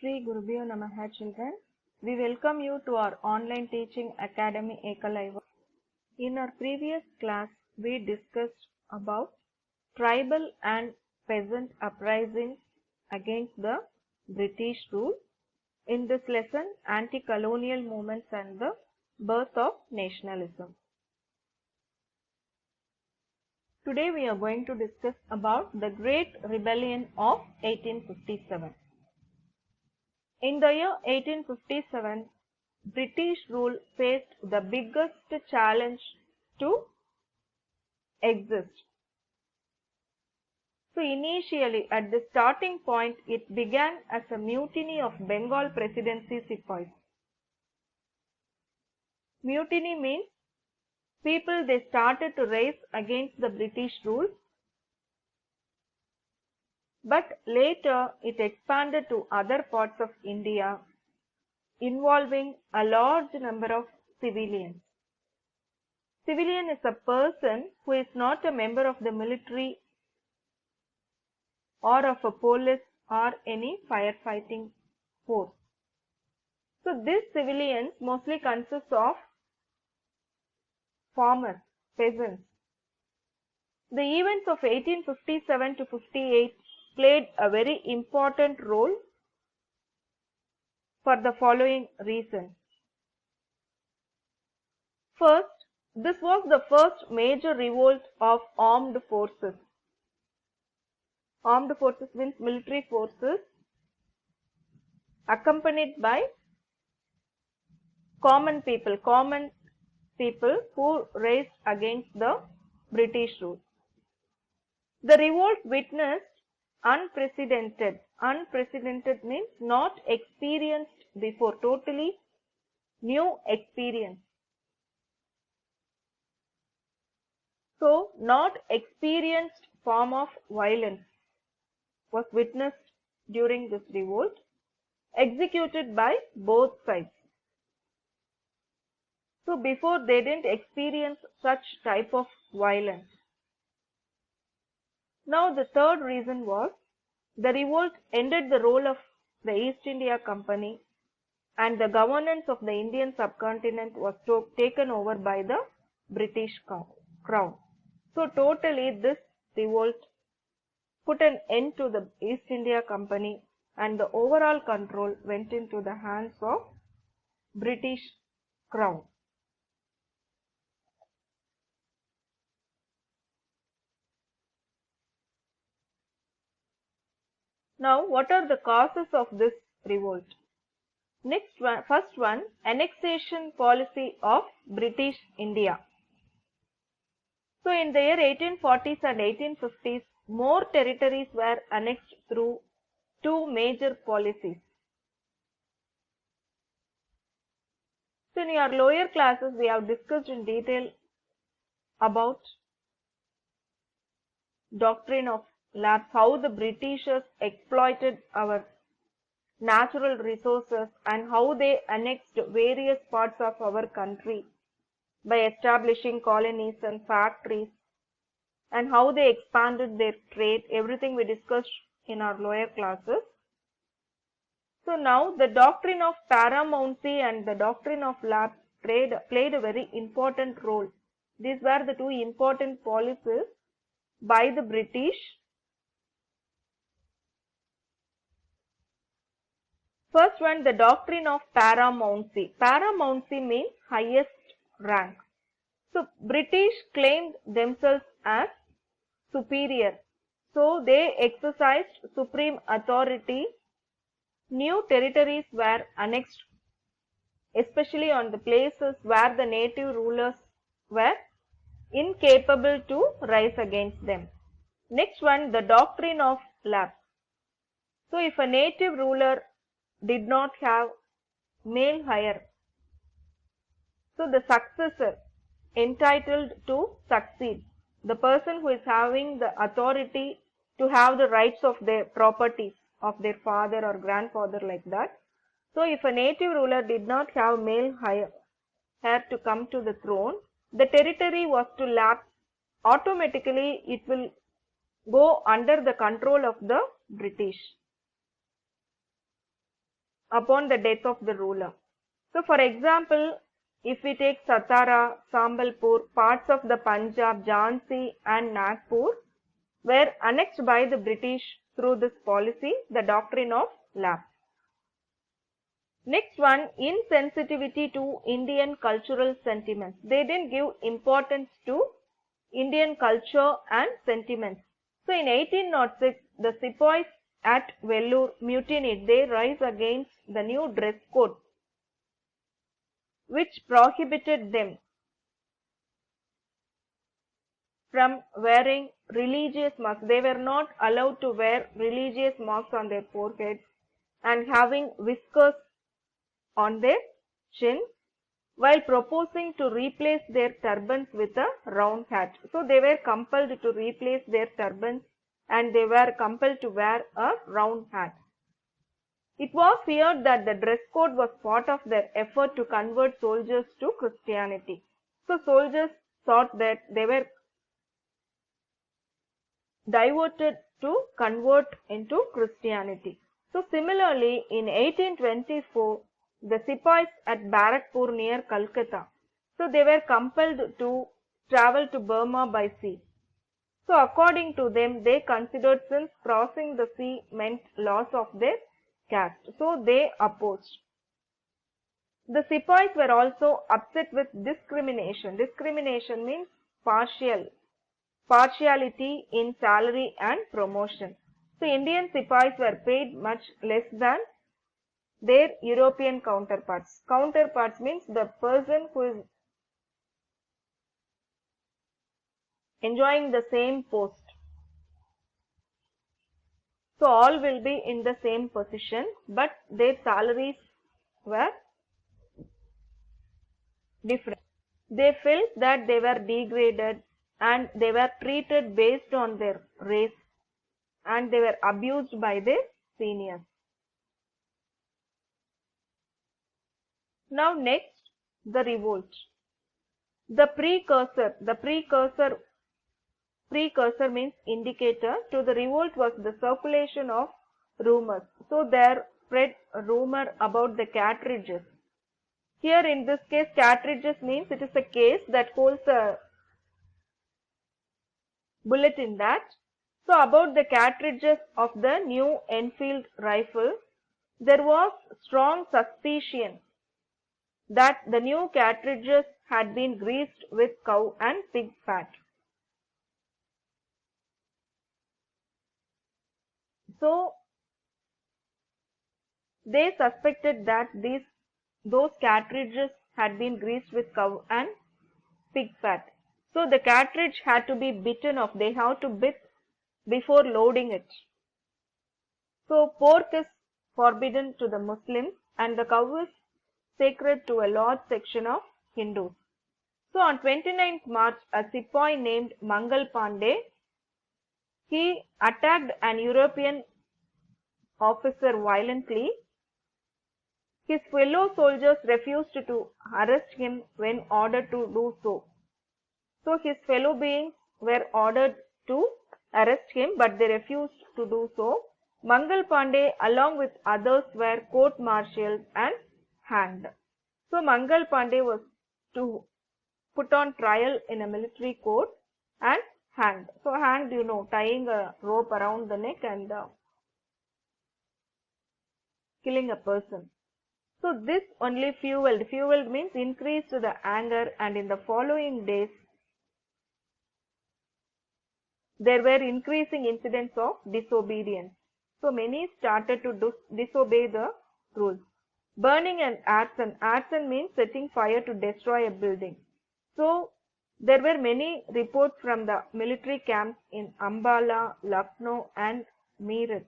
Shri Gurubhyo Namaha children. We welcome you to our online teaching academy Ekalaiva. In our previous class, we discussed about tribal and peasant uprisings against the British rule. In this lesson, anti-colonial movements and the birth of nationalism. Today we are going to discuss about the Great Rebellion of 1857. In the year 1857, British rule faced the biggest challenge to exist. So initially, at the starting point, it began as a mutiny of Bengal Presidency Sepoys. Mutiny means people they started to rise against the British rule, but later it expanded to other parts of India, involving a large number of civilians. Civilian is a person who is not a member of the military or of a police or any firefighting force. So these civilians mostly consist of farmers, peasants. The events of 1857 to 58 played a very important role for the following reasons. First, this was the first major revolt of armed forces. Armed forces means military forces accompanied by common people who raised against the British rule. The revolt witnessed unprecedented means not experienced before, totally new experience. So, not experienced form of violence was witnessed during this revolt, executed by both sides. So before they didn't experience such type of violence. Now the third reason was the revolt ended the role of the East India Company and the governance of the Indian subcontinent was taken over by the British Crown. So totally this revolt put an end to the East India Company and the overall control went into the hands of British Crown. Now, what are the causes of this revolt? First one, annexation policy of British India. So, in the year 1840s and 1850s, more territories were annexed through two major policies. So, in your lower classes, we have discussed in detail about doctrine of lapse, how the Britishers exploited our natural resources and how they annexed various parts of our country by establishing colonies and factories and how they expanded their trade. Everything we discussed in our lower classes. So now the doctrine of paramountcy and the doctrine of lapse played a very important role. These were the two important policies by the British. First one, the doctrine of paramountcy. Paramountcy means highest rank. So British claimed themselves as superior. So they exercised supreme authority. New territories were annexed, especially on the places where the native rulers were incapable to rise against them. Next one, the doctrine of lapse. So if a native ruler did not have male heir, so the successor entitled to succeed, the person who is having the authority to have the rights of their properties of their father or grandfather, like that. So if a native ruler did not have male heir to come to the throne, the territory was to lapse. Automatically it will go under the control of the British. upon the death of the ruler. So for example, if we take Satara, Sambalpur, parts of the Punjab, Jhansi and Nagpur were annexed by the British through this policy, the doctrine of lapse. Next one, insensitivity to Indian cultural sentiments. They didn't give importance to Indian culture and sentiments. So in 1806, the sepoys at Vellore mutinied. They rise against the new dress code, which prohibited them from wearing religious marks. They were not allowed to wear religious marks on their foreheads and having whiskers on their chin, while proposing to replace their turbans with a round hat. So they were compelled to replace their turbans and they were compelled to wear a round hat. It was feared that the dress code was part of their effort to convert soldiers to Christianity. So soldiers thought that they were diverted to convert into Christianity. So similarly, in 1824, the sepoys at Barakpur near Calcutta, so they were compelled to travel to Burma by sea. So according to them, they considered since crossing the sea meant loss of their caste, so they opposed. The sepoys were also upset with discrimination. Discrimination means partiality in salary and promotion. So Indian sepoys were paid much less than their European counterparts. Counterparts means the person who is enjoying the same post. So all will be in the same position, but their salaries were different. They felt that they were degraded and they were treated based on their race and they were abused by their seniors. Now next, the revolt. The precursor means indicator to the revolt was the circulation of rumors. So there spread a rumor about the cartridges. Here in this case, cartridges means it is a case that holds a bullet in that. So about the cartridges of the new Enfield rifle, there was strong suspicion that the new cartridges had been greased with cow and pig fat. So they suspected that those cartridges had been greased with cow and pig fat. So the cartridge had to be bitten off. They have to bit before loading it. So pork is forbidden to the Muslims and the cow is sacred to a large section of Hindus. So on 29th March, a sepoy named Mangal Pandey, he attacked an European officer violently. His fellow soldiers refused to arrest him when ordered to do so. So his fellow beings were ordered to arrest him, but they refused to do so. Mangal Pandey along with others were court-martialed and hanged. So Mangal Pandey was to put on trial in a military court and hanged. So hanged, tying a rope around the neck and killing a person. So this only fueled means increased the anger, and in the following days there were increasing incidents of disobedience. So many started to disobey the rules. Burning and arson means setting fire to destroy a building. So there were many reports from the military camps in Ambala, Lucknow and Meerut.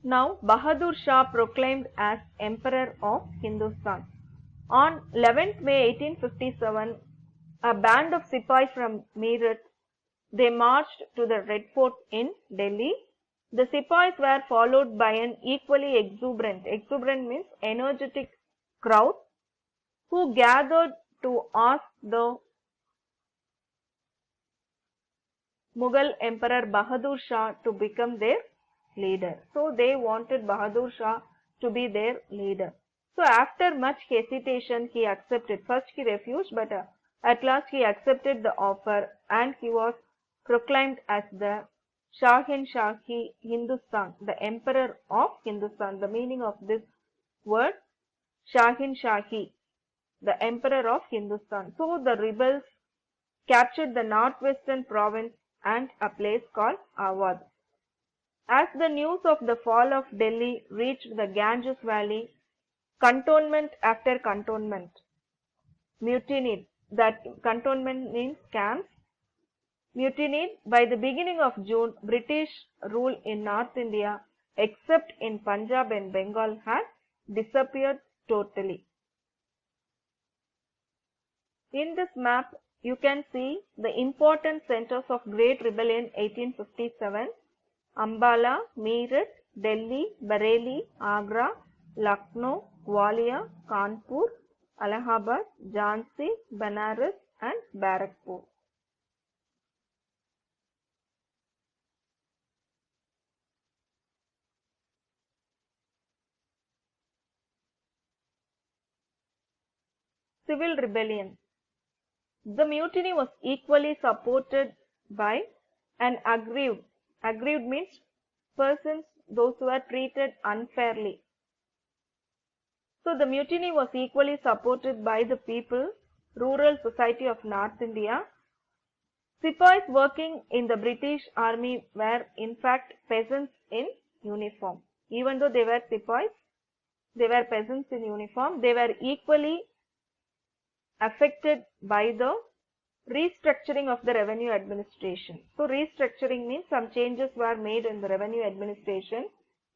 Now Bahadur Shah proclaimed as Emperor of Hindustan. On 11th May 1857, a band of sepoys from Meerut, they marched to the Red Fort in Delhi. The sepoys were followed by an equally exuberant means energetic crowd who gathered to ask the Mughal Emperor Bahadur Shah to become their leader. So they wanted Bahadur Shah to be their leader. So after much hesitation, he accepted. First he refused, but at last he accepted the offer, and he was proclaimed as the Shahi Hindustan, the Emperor of Hindustan. The meaning of this word, Shahi, the Emperor of Hindustan. So the rebels captured the northwestern province and a place called Awadh. As the news of the fall of Delhi reached the Ganges Valley, cantonment after cantonment mutinied. That cantonment means camps. Mutinied. By the beginning of June, British rule in North India, except in Punjab and Bengal, had disappeared totally. In this map, you can see the important centers of Great Rebellion 1857: Ambala, Meerut, Delhi, Bareilly, Agra, Lucknow, Gwalior, Kanpur, Allahabad, Jhansi, Banaras and Barakpur. Civil Rebellion. The mutiny was equally supported by and aggrieved. Aggrieved means persons, those who are treated unfairly. So the mutiny was equally supported by the people, rural society of North India. Sepoys working in the British army were in fact peasants in uniform. Even though they were sepoys, they were peasants in uniform. They were equally affected by the restructuring of the revenue administration. So restructuring means some changes were made in the revenue administration.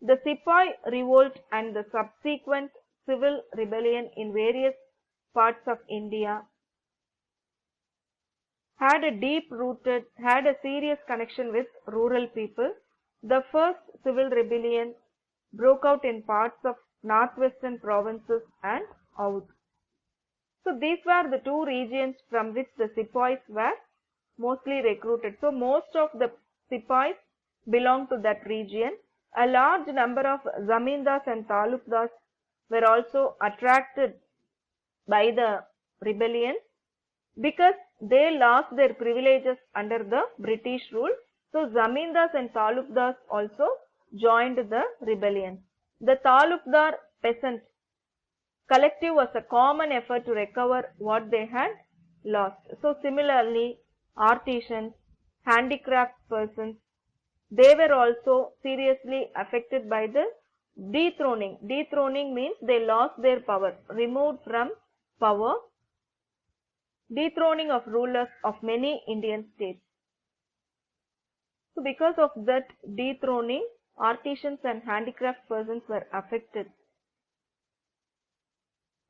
The Sepoy revolt and the subsequent civil rebellion in various parts of India had a serious connection with rural people. The first civil rebellion broke out in parts of northwestern provinces and Oudh. So these were the two regions from which the sepoys were mostly recruited. So most of the sepoys belonged to that region. A large number of zamindars and talukdars were also attracted by the rebellion because they lost their privileges under the British rule. So zamindars and talukdars also joined the rebellion. The talukdar peasant collective was a common effort to recover what they had lost. So similarly, artisans, handicraft persons, they were also seriously affected by the dethroning. Dethroning means they lost their power, removed from power, dethroning of rulers of many Indian states. So because of that dethroning, artisans and handicraft persons were affected,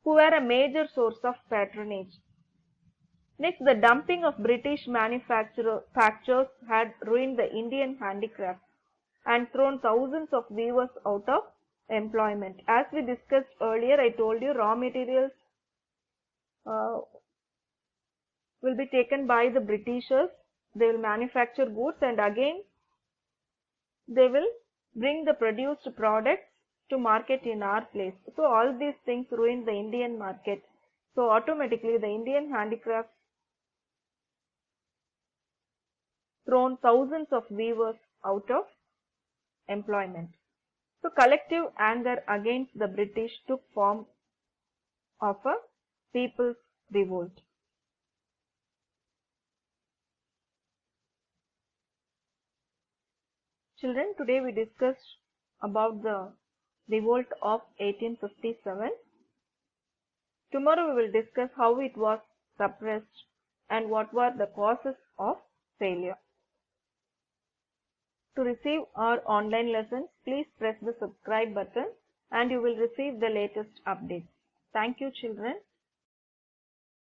who were a major source of patronage. Next, the dumping of British manufacturers had ruined the Indian handicraft and thrown thousands of weavers out of employment. As we discussed earlier, I told you raw materials will be taken by the Britishers. They will manufacture goods and again they will bring the produced products to market in our place. So all these things ruin the Indian market. So automatically the Indian handicrafts thrown thousands of weavers out of employment. So collective anger against the British took form of a people's revolt. Children, today we discussed about the revolt of 1857. Tomorrow we will discuss how it was suppressed and what were the causes of failure. To receive our online lessons, please press the subscribe button and you will receive the latest updates. Thank you, children.